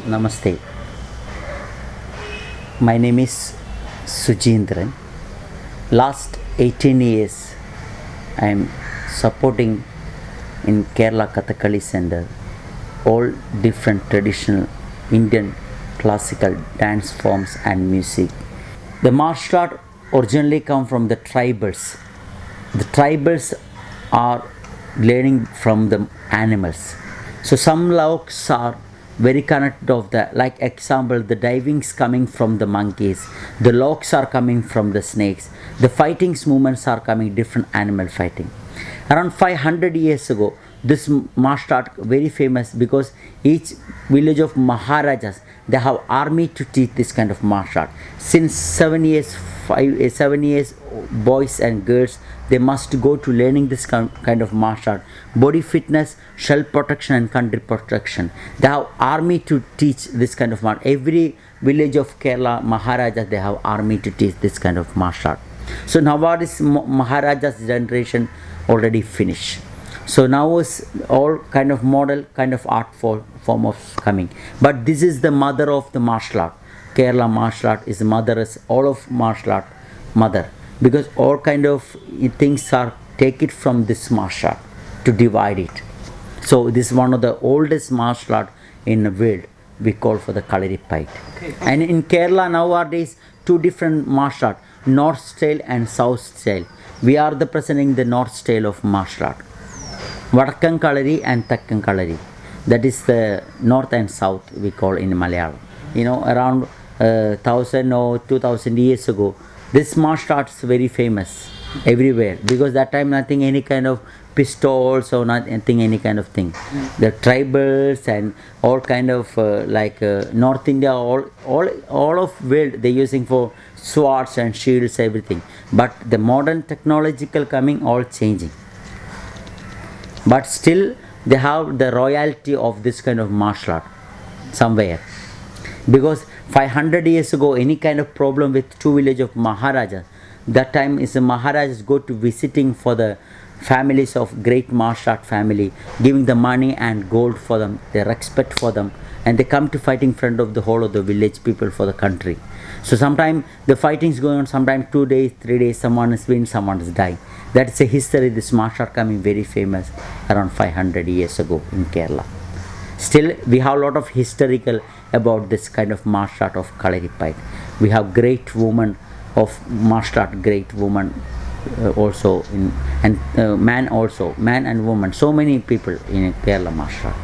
Namaste. My name is Sujindran. Last 18 years I am supporting in Kerala Kathakali Center all different traditional Indian classical dance forms and music. The martial art originally come from the tribals. The tribals are learning from the animals. So some locks are very connected of the, like example, the divings coming from the monkeys, the locks are coming from the snakes, the fightings movements are coming different animal fighting. Around 500 years ago, this martial art very famous because each village of Maharajas they have army to teach this kind of martial art. Since 7 years boys and girls they must go to learning this kind of martial art, body fitness, self protection and country protection. They have army to teach this kind of martial. Every village of Kerala Maharajas they have army to teach this kind of martial art. So nowadays Maharajas generation already finished. So now is all kind of model kind of art form of coming. But this is the mother of the martial art. Kerala martial art is mother is all of martial art mother, because all kind of things are take it from this martial art to divide it. So this is one of the oldest martial art in the world. We call for the Kalaripayattu. Okay. And in Kerala nowadays two different martial art, north style and south style. We are the presenting the north style of martial art. Vadakkan Kalari and Thakkan Kalari. That is the north and south we call in Malayalam. You know, around 1000 or 2000 years ago, this martial art is very famous everywhere because that time nothing any kind of pistols or nothing any kind of thing. The tribals and all kind of North India, all of world they using for swords and shields everything. But the modern technological coming all changing. But still they have the royalty of this kind of martial art somewhere. Because 500 years ago any kind of problem with two village of Maharajas, that time is the Maharajas go to visiting for the families of great martial art family, giving the money and gold for them, their respect for them, and they come to fight in front of the whole of the village people for the country. So sometimes the fighting is going on, sometimes 2 days, 3 days, someone is win, someone is die. That's a history. This martial art coming very famous around 500 years ago in Kerala. Still we have a lot of historical about this kind of martial art of Kalaripayattu. We have great women of martial art, great women also in, and man also, man and woman, so many people in Kerala martial art.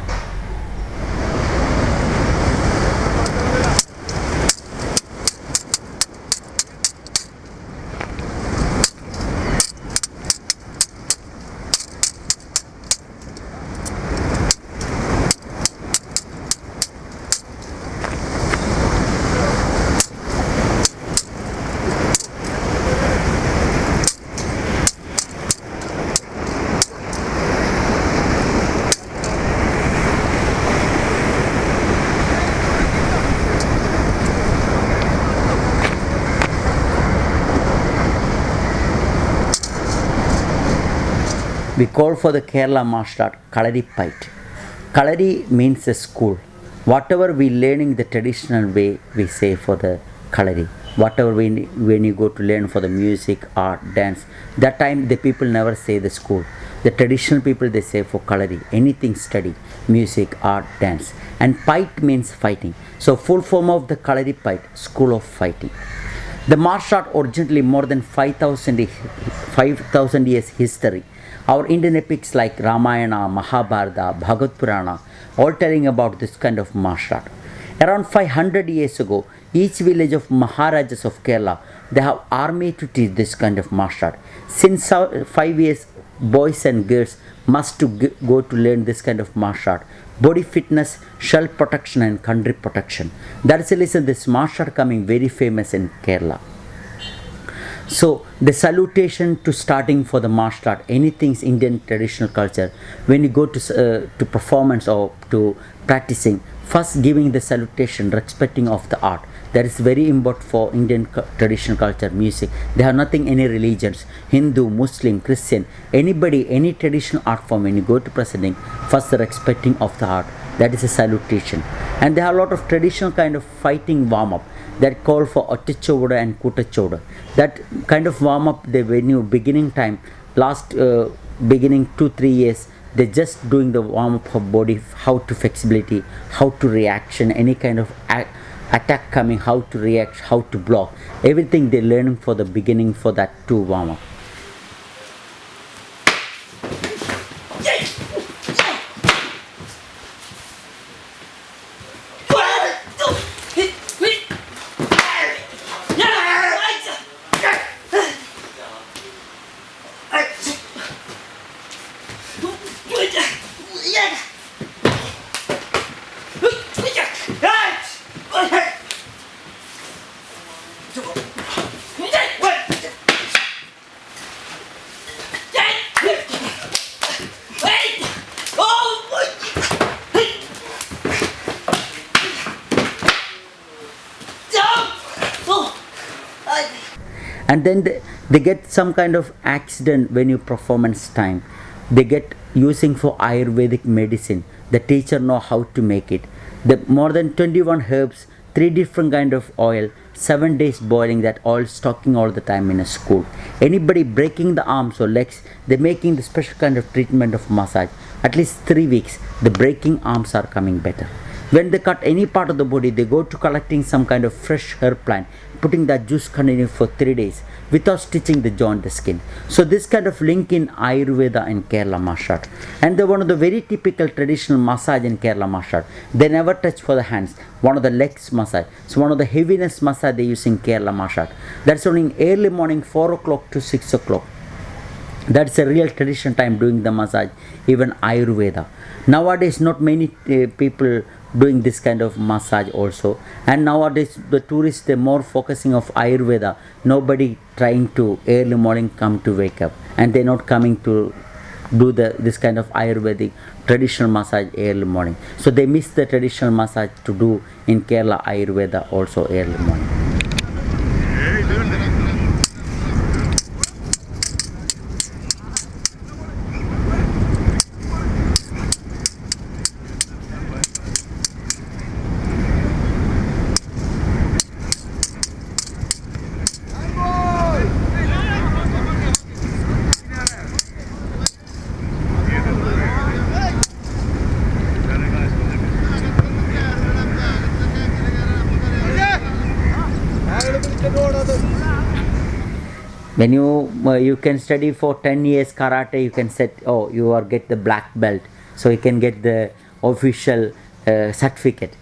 We call for the Kerala martial art Kalaripayattu. Kalari means a school. Whatever we learning the traditional way, we say for the Kalari. Whatever when you go to learn for the music, art, dance, that time the people never say the school. The traditional people they say for Kalari, anything study, music, art, dance. And Pait means fighting. So full form of the Kalaripayattu, school of fighting. The martial art originally more than 5,000 years history. Our Indian epics like Ramayana, Mahabharata, Bhagavad Purana, all telling about this kind of martial art. Around 500 years ago, each village of Maharajas of Kerala, they have army to teach this kind of martial art. Since 5 years, boys and girls must go to learn this kind of martial art. Body fitness, shell protection and country protection. That is the reason this martial art coming very famous in Kerala. So the salutation to starting for the martial art, anything's Indian traditional culture. When you go to performance or to practicing, first giving the salutation, respecting of the art. That is very important for Indian traditional culture, music. They have nothing, any religions, Hindu, Muslim, Christian, anybody, any traditional art form. When you go to presenting, first the respecting of the art. That is a salutation. And they have a lot of traditional kind of fighting warm-up that call for Ottichoda and Kutachoda. That kind of warm-up, they when you beginning time, last beginning 2-3 years, they're just doing the warm-up of body, how to flexibility, how to reaction, any kind of attack coming, how to react, how to block. Everything they're learning for the beginning for that to warm-up. And then they get some kind of accident when you performance time. They get using for Ayurvedic medicine. The teacher know how to make it. The more than 21 herbs, 3 different kind of oil, 7 days boiling that oil, stocking all the time in a school. Anybody breaking the arms or legs, they're making the special kind of treatment of massage. At least 3 weeks, the breaking arms are coming better. When they cut any part of the body, they go to collecting some kind of fresh herb plant, putting that juice continue for 3 days without stitching the joint, the skin. So this kind of link in Ayurveda and Kerala martial art. And they're one of the very typical traditional massage in Kerala martial art. They never touch for the hands. One of the legs massage. So one of the heaviness massage they use in Kerala martial art. That's only in early morning 4 o'clock to 6 o'clock. That's a real tradition time doing the massage, even Ayurveda. Nowadays not many people doing this kind of massage also, and nowadays the tourists, they're more focusing of Ayurveda. Nobody trying to early morning come to wake up, and they're not coming to do this kind of Ayurvedic traditional massage early morning. So they miss the traditional massage to do in Kerala Ayurveda also early morning. When you can study for 10 years karate, you can set, oh, you are get the black belt, so you can get the official certificate.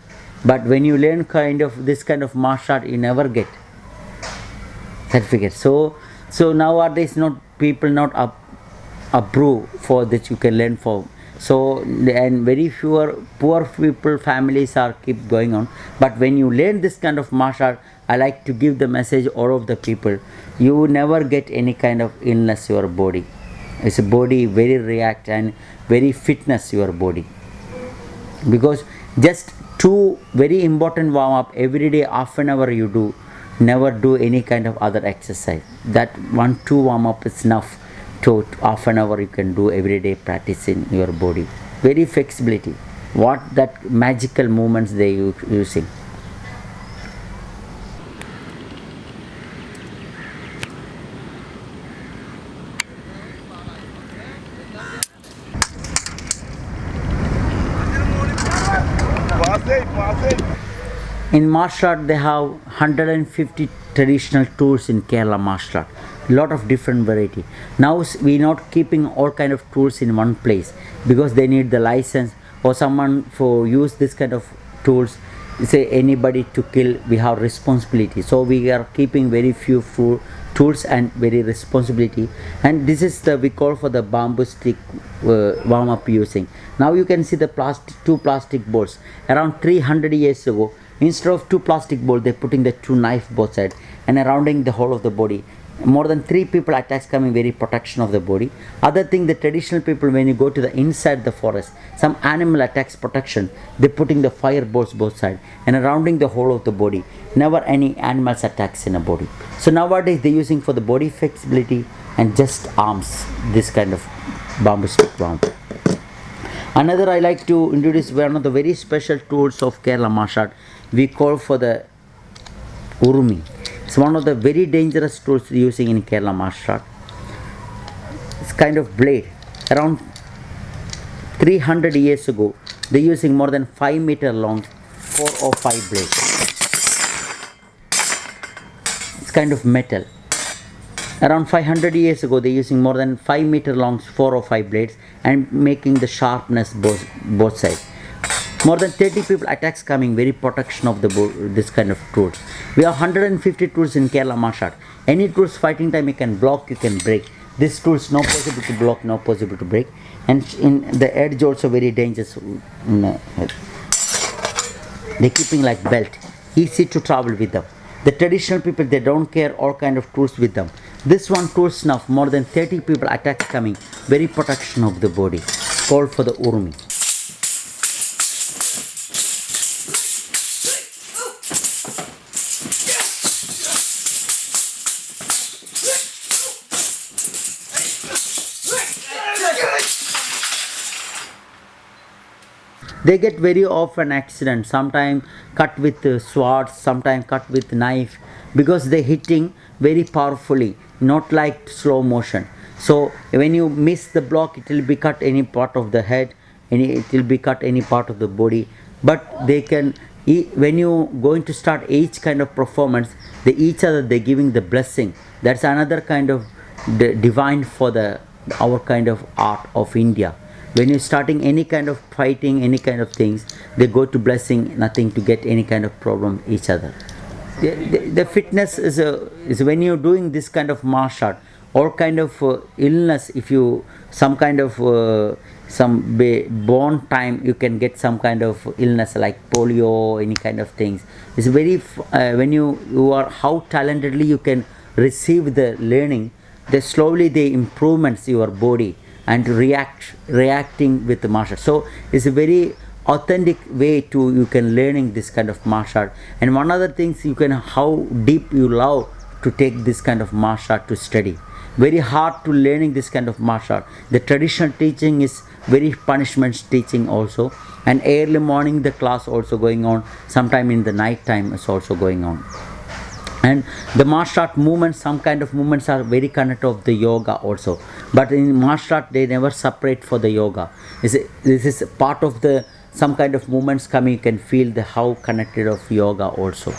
But when you learn kind of this kind of martial art, you never get certificate. So nowadays not people not approve for that you can learn for. So and very few poor people families are keep going on. But when you learn this kind of martial art, I like to give the message all of the people, you never get any kind of illness your body. It's a body very react and very fitness your body. Because just 2 very important warm up every day, half an hour you do, never do any kind of other exercise. That 1-2 warm up is enough to half an hour you can do every day practice in your body. Very flexibility. What that magical movements they using. In martial art, they have 150 traditional tools in Kerala martial art. Lot of different variety. Now we not keeping all kind of tools in one place because they need the license or someone for use this kind of tools. Say anybody to kill, we have responsibility. So we are keeping very few tools and very responsibility. And this is the we call for the bamboo stick warm up using. Now you can see the two plastic balls. Around 300 years ago, instead of two plastic balls, they're putting the two knife both sides and surrounding the whole of the body. More than 3 people attacks coming very protection of the body. Other thing, the traditional people, when you go to the inside the forest, some animal attacks protection, they putting the fire balls both sides and surrounding the whole of the body. Never any animals attacks in a body. So nowadays they're using for the body flexibility and just arms, this kind of bamboo stick round. Another I like to introduce one of the very special tools of Kerala martial art. We call for the urumi. It's one of the very dangerous tools using in Kerala martial art. It's kind of blade. Around 300 years ago, they're using more than 5 meter long 4 or 5 blades. It's kind of metal. Around 500 years ago, they're using more than 5 meter long 4 or 5 blades and making the sharpness both sides. More than 30 people attacks coming, very protection of the this kind of tools. We have 150 tools in Kerala martial art. Any tools fighting time you can block, you can break. This tools no possible to block, no possible to break. And in the edge also very dangerous. They keeping like belt, easy to travel with them. The traditional people, they don't care all kind of tools with them. This one tools now more than 30 people attacks coming, very protection of the body. Called for the urumi. They get very often accident, sometimes cut with swords, sometimes cut with knife, because they hitting very powerfully, not like slow motion. So when you miss the block, it will be cut any part of the head, it will be cut any part of the body. But they can, when you going to start each kind of performance, they each other they giving the blessing. That's another kind of divine for our kind of art of India. When you're starting any kind of fighting, any kind of things, they go to blessing, nothing to get any kind of problem each other. The fitness is when you're doing this kind of martial art, all kind of illness, if you, some kind of born time, you can get some kind of illness like polio, any kind of things. It's very, when you are, how talentedly you can receive the learning, they slowly they improvements your body and reacting with the martial art. So it's a very authentic way to you can learning this kind of martial art. And one other things, you can how deep you love to take this kind of martial art to study. Very hard to learning this kind of martial art. The traditional teaching is very punishment teaching also, and early morning the class also going on, sometime in the night time is also going on. And the martial art movements, some kind of movements are very connected of the yoga also. But in martial art, they never separate for the yoga. This is part of the some kind of movements coming. You can feel the how connected of yoga also.